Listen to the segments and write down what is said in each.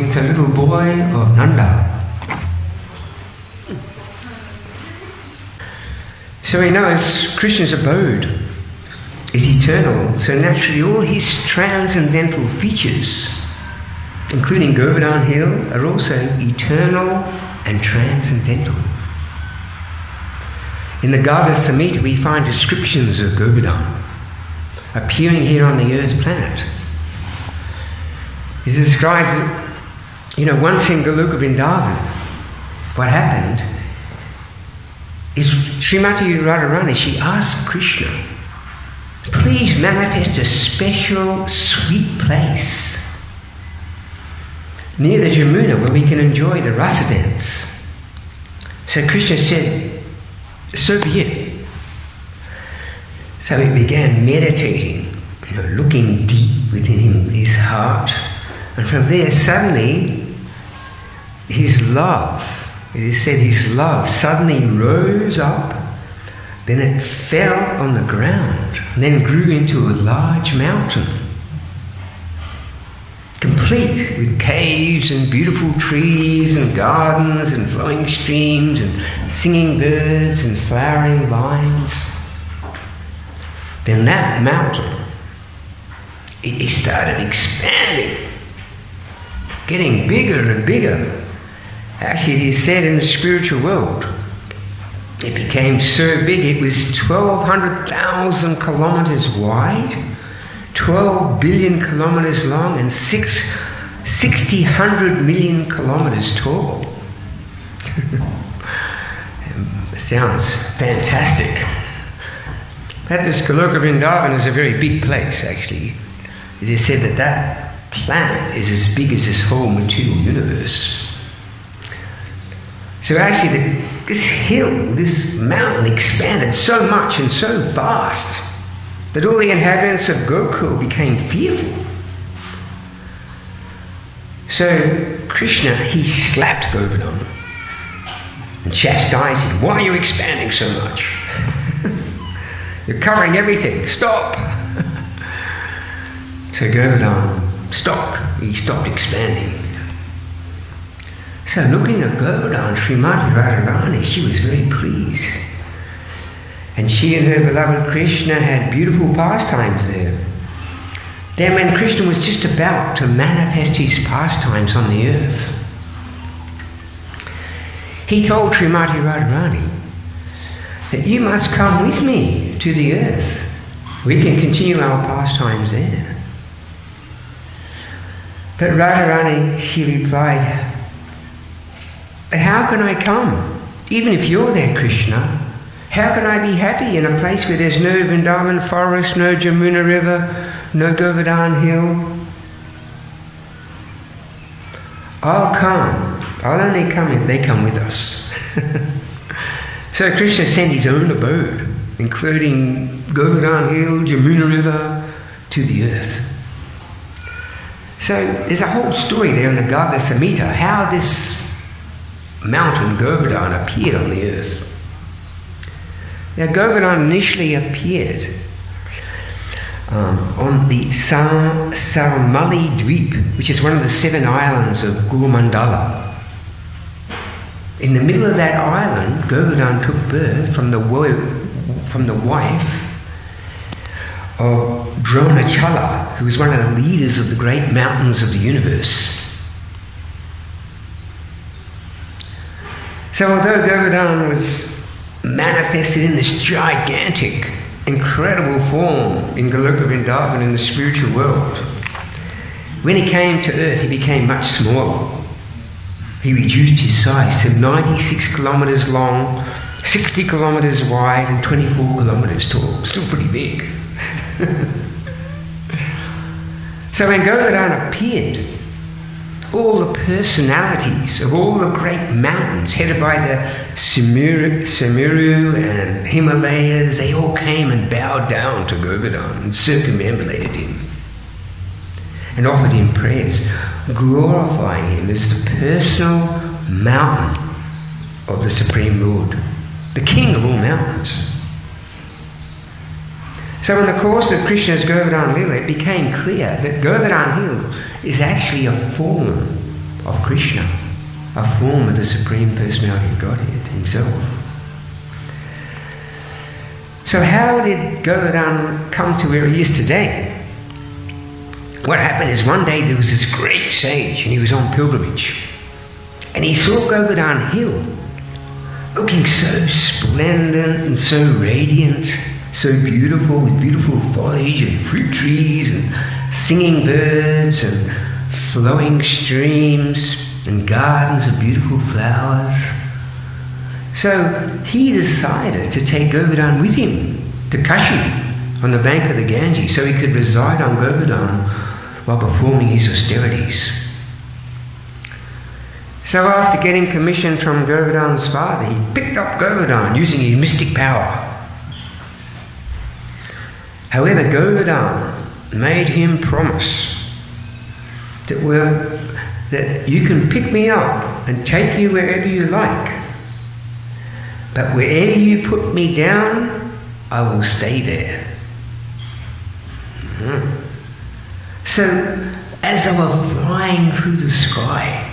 means the little boy of Nanda. So he knows Krishna's abode is eternal, so naturally all his transcendental features, including Govardhana Hill, are also eternal and transcendental. In the Garga Samhita we find descriptions of Govardhana appearing here on the earth planet. It's described, once in Goloka Vrindavan, what happened is Srimati Radharani, she asked Krishna, please manifest a special sweet place near the Jamuna where we can enjoy the rasa dance. So Krishna said, so be it. So he began meditating, looking deep within his heart. And from there suddenly his love, it is said his love suddenly rose up, then it fell on the ground, and then grew into a large mountain, complete with caves and beautiful trees and gardens and flowing streams and singing birds and flowering vines. Then that mountain, it started expanding, getting bigger and bigger. Actually, it is said in the spiritual world, it became so big it was 1,200,000 kilometers wide, 12 billion kilometers long, and 600 million kilometers tall. Sounds fantastic. But this Goloka Vrindavan is a very big place, actually. It is said that that planet is as big as this whole material universe. So actually this hill, this mountain expanded so much and so vast that all the inhabitants of Gokul became fearful. So Krishna, he slapped Govardhana and chastised him. Why are you expanding so much? You're covering everything. Stop. So Govardhana stopped. He stopped expanding. So looking at Govardhana, Srimati Radharani, she was very pleased. And she and her beloved Krishna had beautiful pastimes there. Then when Krishna was just about to manifest his pastimes on the earth, he told Srimati Radharani that you must come with me to the earth. We can continue our pastimes there. But Radharani, she replied, but how can I come? Even if you're there, Krishna, how can I be happy in a place where there's no Vrindavan forest, no Jamuna river, no Govardhana hill? I'll come. I'll only come if they come with us. So Krishna sent his own abode, including Govardhana hill, Jamuna river, to the earth. So there's a whole story there in the Garga Samhita, how this mountain Govardhana appeared on the earth. Now Govardhana initially appeared on the Saramali Dweep, which is one of the 7 islands of Gurumandala. In the middle of that island, Govardhana took birth from the wife of Dronachala, who was one of the leaders of the great mountains of the universe. So although Govardhana was manifested in this gigantic, incredible form in Goloka Vrindavan in the spiritual world, when he came to earth he became much smaller. He reduced his size to 96 kilometers long, 60 kilometers wide and 24 kilometers tall. Still pretty big. So when Govardhana appeared, all the personalities of all the great mountains headed by the Sumeru and Himalayas, they all came and bowed down to Govardhana and circumambulated him and offered him prayers, glorifying him as the personal mountain of the Supreme Lord, the King of all mountains. So in the course of Krishna's Govardhana Lila, it became clear that Govardhana Hill is actually a form of Krishna, a form of the Supreme Personality of Godhead himself. So how did Govardhana come to where he is today? What happened is one day there was this great sage and he was on pilgrimage. And he saw Govardhana Hill looking so splendid and so radiant, so beautiful, with beautiful foliage and fruit trees and singing birds and flowing streams and gardens of beautiful flowers. So he decided to take Govardhana with him to Kashi on the bank of the Ganges so he could reside on Govardhana while performing his austerities. So after getting permission from Govardhana's father, he picked up Govardhana using his mystic power. However, Govardhana made him promise that you can pick me up and take you wherever you like, but wherever you put me down, I will stay there. So, as they were flying through the sky,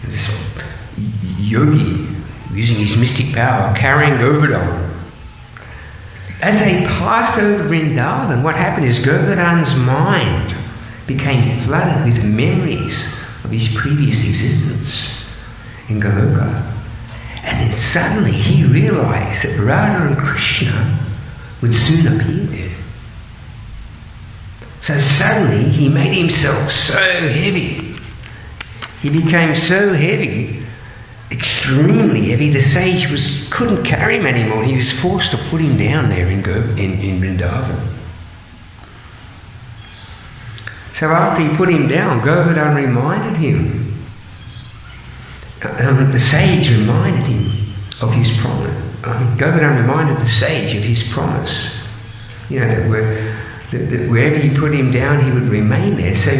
this yogi, using his mystic power, carrying Govardhana, as they passed over Vrindavan, what happened is Govardhana's mind became flooded with memories of his previous existence in Goloka. And then suddenly he realized that Radha and Krishna would soon appear there. So suddenly he made himself so heavy. He became so heavy, extremely heavy, the sage couldn't carry him anymore. He was forced to put him down there in Vrindavan. So after he put him down, Govardhana reminded him, the sage reminded him of his promise. Govardhana reminded the sage of his promise, that wherever he put him down, he would remain there. So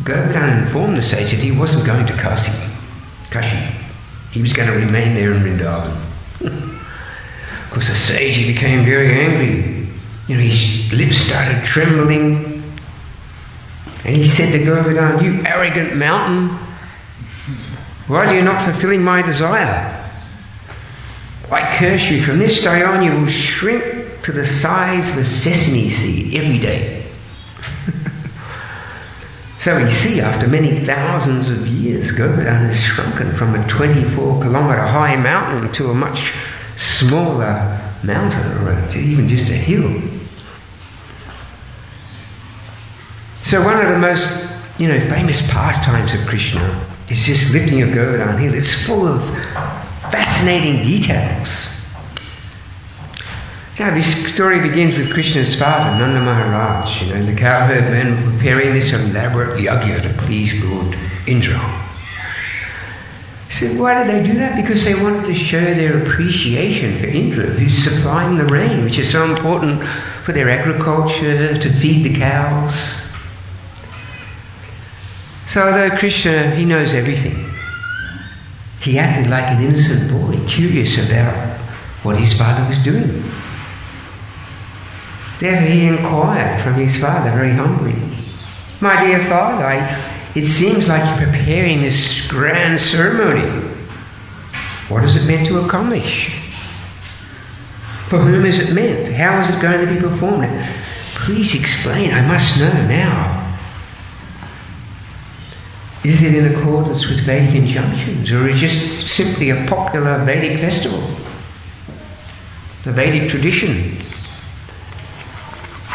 Govardhana informed the sage that he wasn't going to Kashi. He was going to remain there in Vrindavan. Of course, the sage, he became very angry. His lips started trembling. And he said to Govardhana, "You arrogant mountain, why are you not fulfilling my desire? I curse you, from this day on you will shrink to the size of a sesame seed every day." So we see, after many thousands of years, Govardhana has shrunken from a 24-kilometre high mountain to a much smaller mountain, or even just a hill. So one of the most, famous pastimes of Krishna is this lifting of Govardhana Hill. It's full of fascinating details. Now, this story begins with Krishna's father, Nanda Maharaj. The cowherd men were preparing this elaborate yajna to please Lord Indra. So why did they do that? Because they wanted to show their appreciation for Indra, who's supplying the rain, which is so important for their agriculture, to feed the cows. So although Krishna, he knows everything, he acted like an innocent boy, curious about what his father was doing. Therefore he inquired from his father very humbly, "My dear father, it seems like you're preparing this grand ceremony. What is it meant to accomplish? For whom is it meant? How is it going to be performed? Please explain, I must know now. Is it in accordance with Vedic injunctions, or is it just simply a popular Vedic festival, a Vedic tradition?"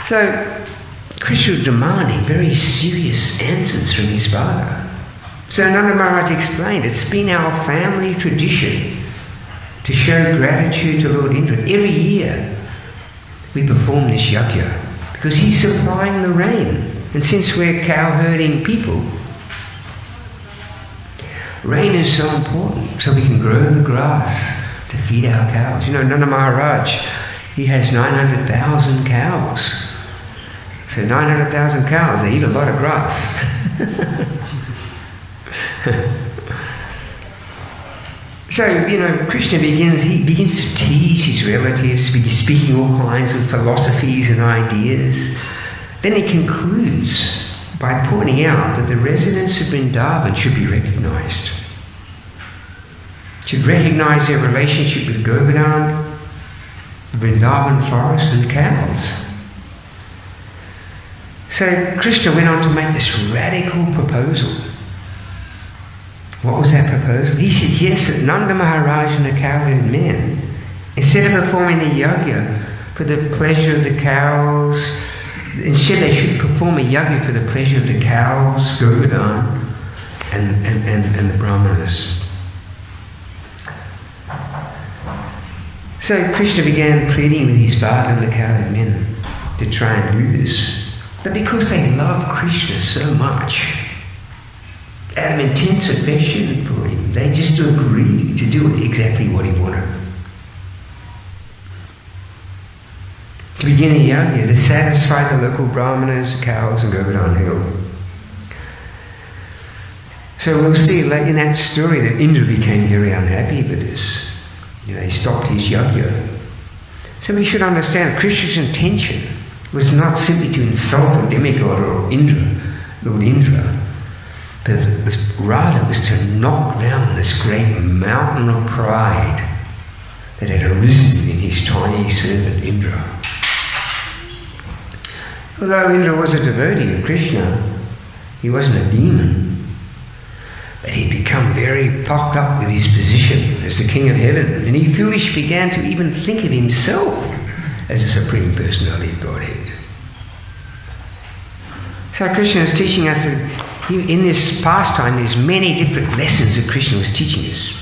So Krishna was demanding very serious answers from his father. So Nanda Maharaj explained, it's been our family tradition to show gratitude to Lord Indra. Every year we perform this yajna because he's supplying the rain. And since we're cow-herding people, rain is so important, so we can grow the grass to feed our cows. Nanda Maharaj, he has 900,000 cows. So 900,000 cows, they eat a lot of grass. So, Krishna begins to tease his relatives, speaking all kinds of philosophies and ideas. Then he concludes by pointing out that the residents of Vrindavan should be recognized. Should recognize their relationship with Govardhana, Vrindavan forest and cows. So Krishna went on to make this radical proposal. What was that proposal? He suggests that Nanda Maharaj and the cowherd men, instead of performing the yajna for the pleasure of the cows, instead they should perform a yajna for the pleasure of the cows, Govardhana, and the brahmanas. So Krishna began pleading with his father and the cowherd men to try and do this. But because they love Krishna so much, out of intense affection for him, they just agreed to do exactly what he wanted. To begin a yajna to satisfy the local brahmanas, cows, and Govardhana Hill. So we'll see in that story that Indra became very unhappy with this. He stopped his yajna. So we should understand Krishna's intention was not simply to insult a demigod or Indra, Lord Indra, but rather it was to knock down this great mountain of pride that had arisen in his tiny servant Indra. Although Indra was a devotee of Krishna, he wasn't a demon, but he'd become very puffed up with his position as the king of heaven, and he foolishly began to even think of himself as a supreme personality of Godhead. So Krishna is teaching us that in this pastime there's many different lessons that Krishna was teaching us.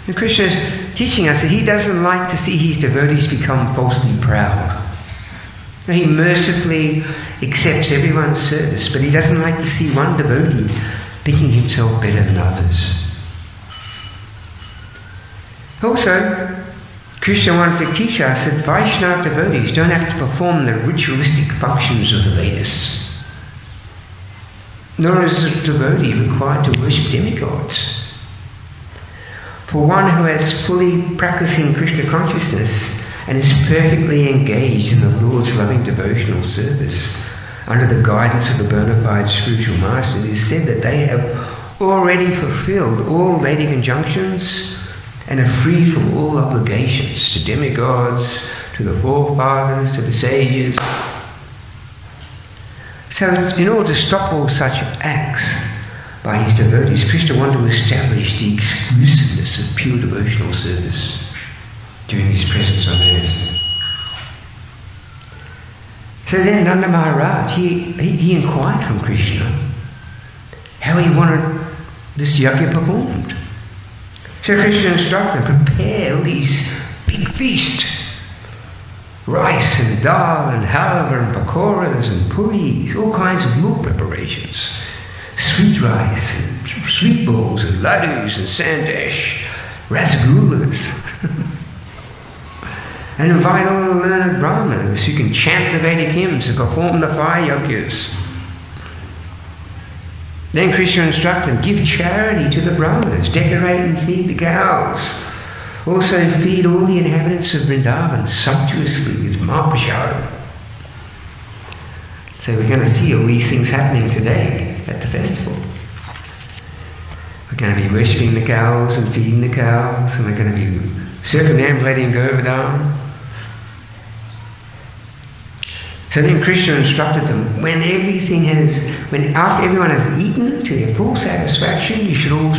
And Krishna is teaching us that he doesn't like to see his devotees become falsely proud. Now, he mercifully accepts everyone's service, but he doesn't like to see one devotee thinking himself better than others. Also, Krishna wanted to teach us that Vaishnava devotees don't have to perform the ritualistic functions of the Vedas. Nor is a devotee required to worship demigods. For one who has fully practicing Krishna consciousness and is perfectly engaged in the Lord's loving devotional service under the guidance of a bona fide spiritual master, it is said that they have already fulfilled all Vedic injunctions and are free from all obligations to demigods, to the forefathers, to the sages. So in order to stop all such acts by his devotees, Krishna wanted to establish the exclusiveness of pure devotional service during his presence on earth. So then Nanda Maharaj, he inquired from Krishna how he wanted this yajna performed. So Krishna instructed him, prepare all these big feast, rice and dal and halva and pakoras and puris, all kinds of milk preparations, sweet rice and sweet balls and laddus and sandesh, rasgullas. And invite all the learned brahmanas who can chant the Vedic hymns and perform the fire yajnas. Then Krishna instructed him, give charity to the brahmanas, decorate and feed the cows. Also feed all the inhabitants of Vrindavan sumptuously with Mahaprasad. So we're going to see all these things happening today at the festival. We're going to be worshipping the cows and feeding the cows, and we're going to be circumambulating Govardhana. So then Krishna instructed them, after everyone has eaten to their full satisfaction, you should all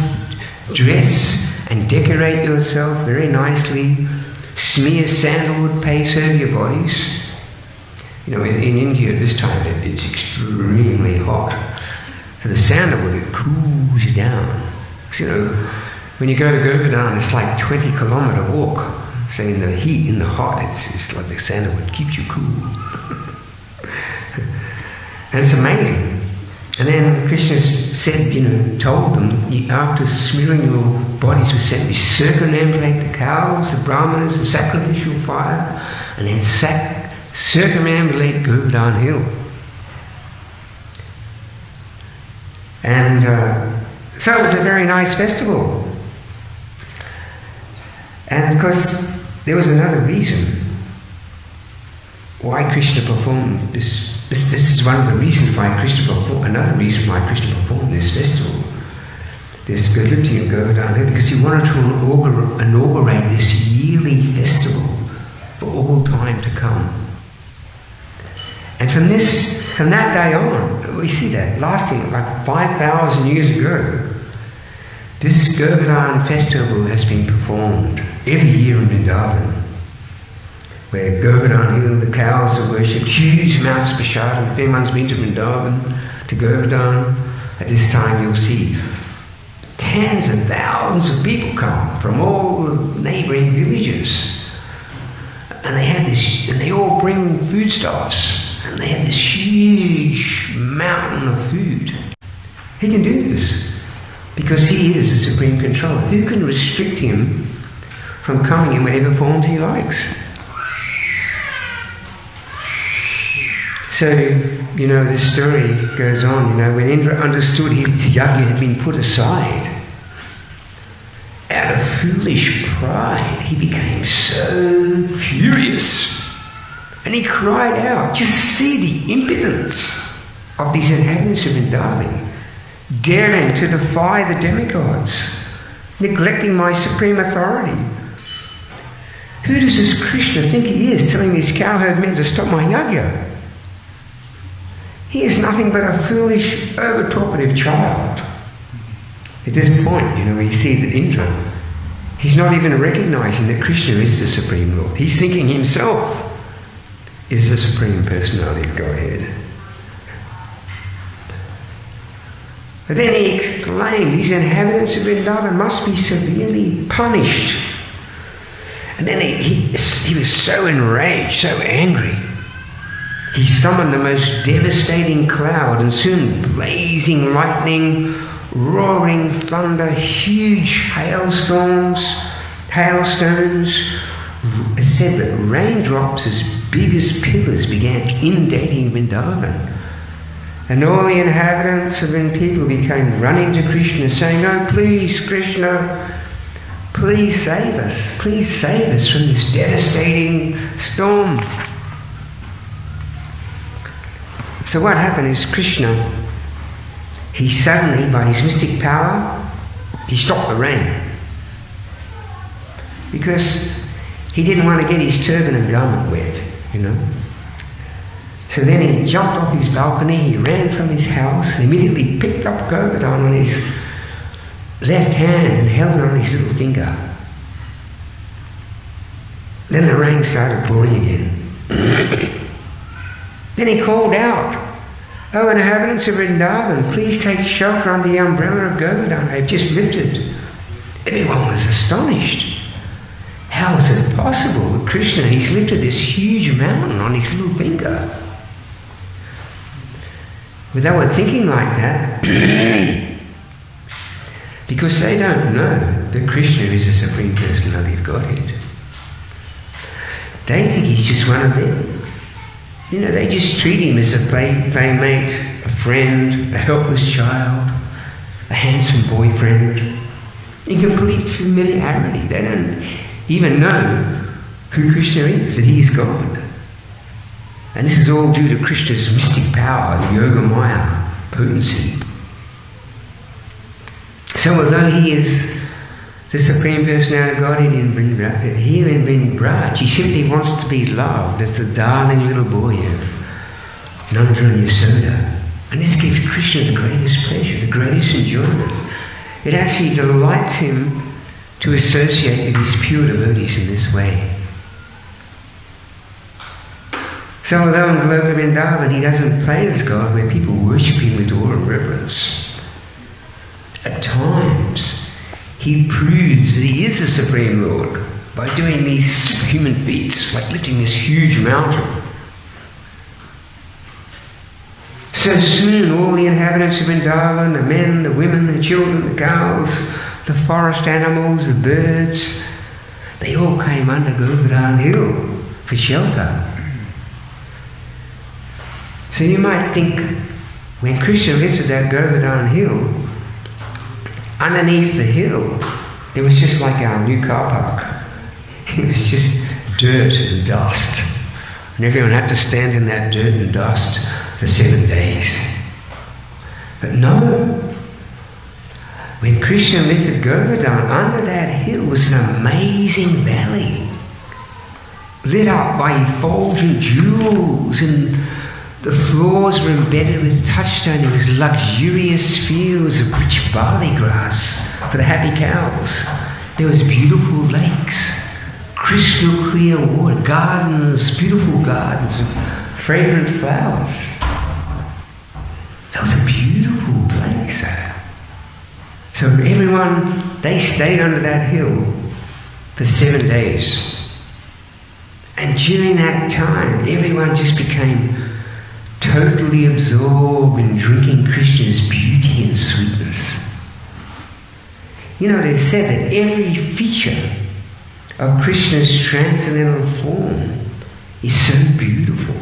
dress and decorate yourself very nicely, smear sandalwood paste over your bodies. In India at this time it's extremely hot. So the sandalwood, it cools you down. So, when you go to Govardhana, it's like 20-kilometer walk. So in the heat, in the hot, it's like the sandalwood keeps you cool. And it's amazing. And then Krishna said, told them, after smearing your bodies with sand, you circumambulate the cows, the brahmanas, the sacrificial fire, and then circumambulate Govardhana Hill. And so it was a very nice festival. And of course, there was another reason why Krishna performed this This is one of the reasons why Krishna performed, another reason why Krishna performed this festival. This lifting of Govardhana Lila, because he wanted to inaugurate this yearly festival for all time to come. And from that day on, we see that lasting like 5,000 years ago, this Govardhana festival has been performed every year in Vrindavan, where Govardhana Lila, the cows are worshipped, huge amounts of prasadam. If anyone's been to Vrindavan, to Govardhana, at this time you'll see tens and thousands of people come from all the neighbouring villages. And they have this, and they all bring foodstuffs, and they have this huge mountain of food. He can do this because he is the supreme controller. Who can restrict him from coming in whatever forms he likes? So, this story goes on, when Indra understood his yajna had been put aside, out of foolish pride, he became so furious. And he cried out, just see the impudence of these inhabitants of Vrindavan, daring to defy the demigods, neglecting my supreme authority. Who does this Krishna think he is, telling these cowherd men to stop my yajna? He is nothing but a foolish, over-talkative child. At this point, we see that Indra, he's not even recognizing that Krishna is the Supreme Lord. He's thinking himself is the Supreme Personality of Godhead. But then he exclaimed, these inhabitants of Vrindavan must be severely punished. And then he was so enraged, so angry. He summoned the most devastating cloud, and soon blazing lightning, roaring thunder, huge hailstones, it said that raindrops as big as pillars began inundating Vrindavan. And all the inhabitants and people became running to Krishna, saying, "Oh, please, Krishna, please save us from this devastating storm." So what happened is Krishna, he suddenly, by his mystic power, he stopped the rain. Because he didn't want to get his turban and garment wet, So then he jumped off his balcony, he ran from his house, and immediately picked up Govardhana on his left hand and held it on his little finger. Then the rain started pouring again. Then he called out, "Oh, inhabitants of Vrindavan, please take shelter under the umbrella of Govardhana. I've just lifted." Everyone was astonished. How is it possible that Krishna, he's lifted this huge mountain on his little finger? But they were thinking like that because they don't know that Krishna is the Supreme Personality of Godhead. They think he's just one of them. They just treat him as a playmate, a friend, a helpless child, a handsome boyfriend, in complete familiarity. They don't even know who Krishna is, that he is God. And this is all due to Krishna's mystic power, the Yoga Maya potency. So although he is the Supreme Personality of Godhead here in Braj, he simply wants to be loved as the darling little boy of Nanda and Yasoda. And this gives Krishna the greatest pleasure, the greatest enjoyment. It actually delights him to associate with his pure devotees in this way. So although in Goloka Vrindavan he doesn't play as God, where people worship him with awe and reverence, at times he proves that he is the Supreme Lord by doing these superhuman feats, like lifting this huge mountain. So soon all the inhabitants of Vrindavan, the men, the women, the children, the cows, the forest animals, the birds, they all came under Govardhana Hill for shelter. So you might think, when Krishna lifted that Govardhana Hill, underneath the hill, it was just like our new car park. It was just dirt and dust. And everyone had to stand in that dirt and dust for 7 days. But no, when Krishna lifted Govardhana, under that hill was an amazing valley, lit up by effulgent jewels, and the floors were embedded with touchstone. There was luxurious fields of rich barley grass for the happy cows. There was beautiful lakes, crystal clear water, gardens, beautiful gardens of fragrant flowers. That was a beautiful place. So everyone, they stayed under that hill for 7 days. And during that time, everyone just became totally absorbed in drinking Krishna's beauty and sweetness. You know, it is said that every feature of Krishna's transcendental form is so beautiful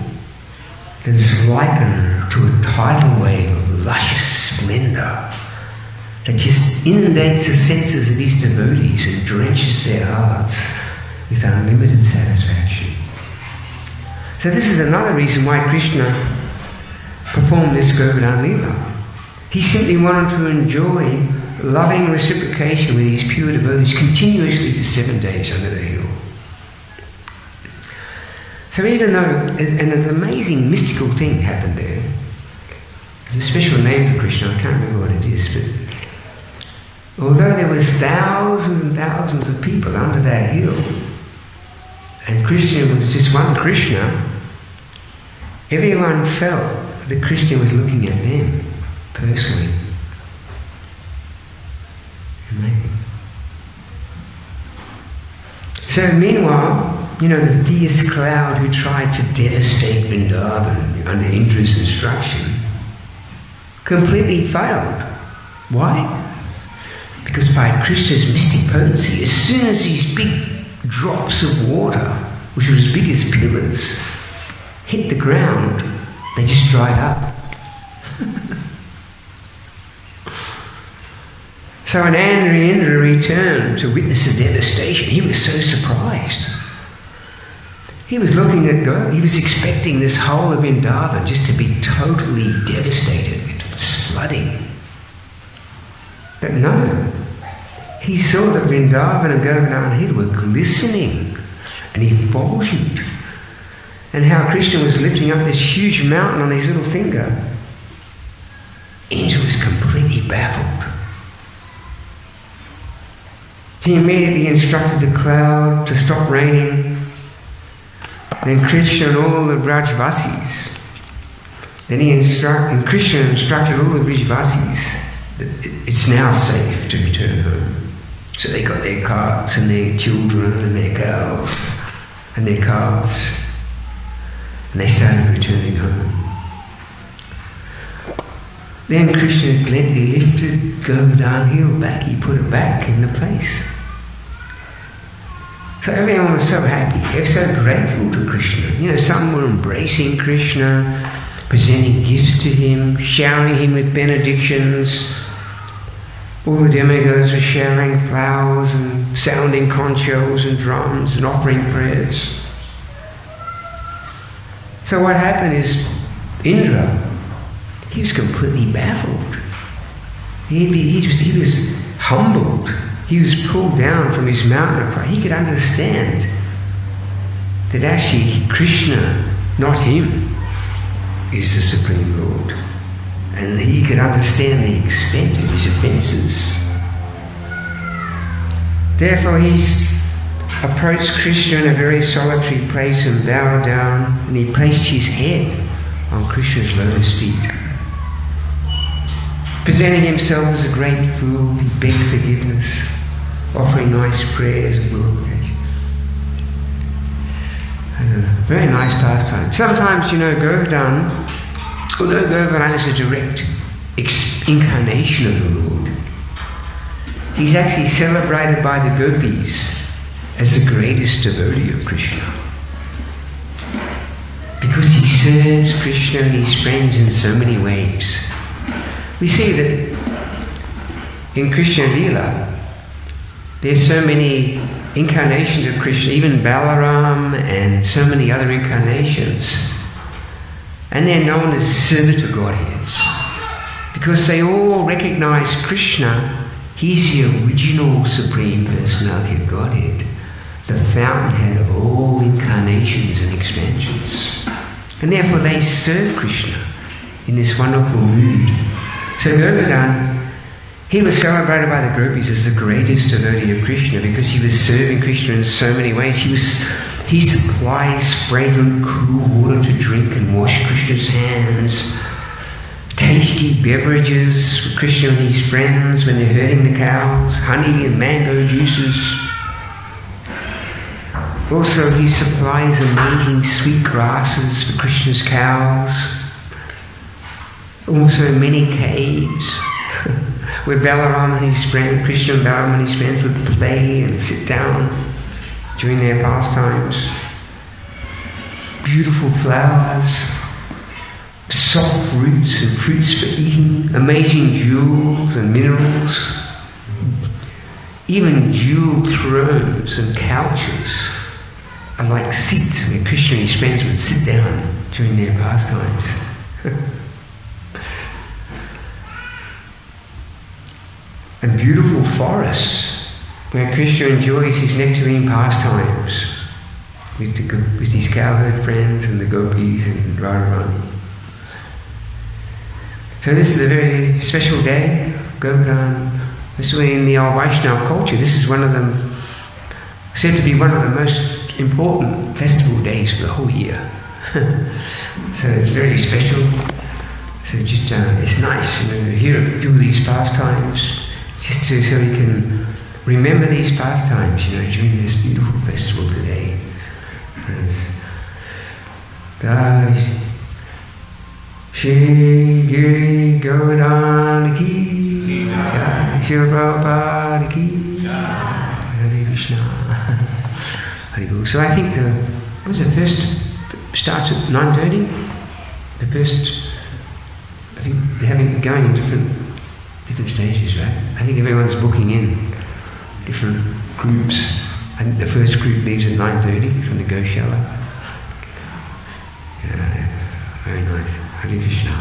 that it's likened to a tidal wave of luscious splendor that just inundates the senses of his devotees and drenches their hearts with unlimited satisfaction. So this is another reason why Krishna performed this Govardhana Lila. He simply wanted to enjoy loving reciprocation with his pure devotees continuously for 7 days under the hill. So even though, and an amazing mystical thing happened there, there's a special name for Krishna, I can't remember what it is, but although there was thousands and thousands of people under that hill, and Krishna was just one Krishna, everyone felt that Krishna was looking at them personally. Amazing. So meanwhile, you know, the fierce cloud who tried to devastate Vrindavan under Indra's instruction completely failed. Why? Because by Krishna's mystic potency, as soon as these big drops of water, which were as big as pillars, hit the ground, they just dried up. So when Indra returned to witness the devastation, he was so surprised. He was looking at God, he was expecting this whole of Vrindavan just to be totally devastated with flooding. But no, he saw that Vrindavan and Govardhana Hill were glistening and effulgent, and how Krishna was lifting up this huge mountain on his little finger. Indra was completely baffled. He immediately instructed the cloud to stop raining. Then Krishna and all the Brajvasis. Then Krishna instructed all the Brajvasis that it's now safe to return home. So they got their carts and their children and their cows and their calves, and they started returning home. Then Krishna gently lifted Govardhana Hill back, he put it back in the place. So everyone was so happy, they were so grateful to Krishna. You know, some were embracing Krishna, presenting gifts to him, showering him with benedictions. All the demigods were showering flowers and sounding conch shells and drums and offering prayers. So what happened is Indra, he was completely baffled. He was humbled. He was pulled down from his mountain of pride. He could understand that actually Krishna, not him, is the Supreme Lord. And he could understand the extent of his offences. Therefore he approached Krishna in a very solitary place and bowed down, and he placed his head on Krishna's lotus feet. Presenting himself as a great fool, he begged forgiveness, offering nice prayers and glorification. Very nice pastime. Sometimes, you know, Govardhana, although Govardhana is a direct incarnation of the Lord, he's actually celebrated by the gopis as the greatest devotee of Krishna. Because he serves Krishna and his friends in so many ways. We see that in Krishna Lila, there's so many incarnations of Krishna, even Balaram and so many other incarnations. And they're known as servitor Godheads because they all recognize Krishna. He's the original Supreme Personality of Godhead, the fountainhead of all incarnations and expansions. And therefore they serve Krishna in this wonderful mood. So Govardhana, he was celebrated by the gopis as the greatest devotee of Krishna because he was serving Krishna in so many ways. He supplies fragrant cool water to drink and wash Krishna's hands, tasty beverages for Krishna and his friends when they're herding the cows, honey and mango juices. Also, he supplies amazing sweet grasses for Krishna's cows. Also, many caves where Balaram and his friend, Krishna and Balaram and his friends would play and sit down during their pastimes. Beautiful flowers, soft roots and fruits for eating, amazing jewels and minerals, even jeweled thrones and couches are like seats where Krishna and his friends would sit down during their pastimes. And beautiful forests where Krishna enjoys his nectarine pastimes with his cowherd friends and the gopis and Radharani. So this is a very special day, Govardhana. This is in the old Vaishnava culture. This is one of them, said to be one of the most important festival days for the whole year. So it's very special. So just it's nice, to hear do these pastimes, just so we can remember these pastimes, during this beautiful festival today. Shri Govardhana ki Jai, Shri Prabhupada ki Jai, Hare Krishna. Hare Krishna. So I think the first starts at 9:30. The first, I think they're going in different stages, right? I think everyone's booking in different groups. I think the first group leaves at 9:30 from the Goshala. Yeah, very nice. Hare Krishna.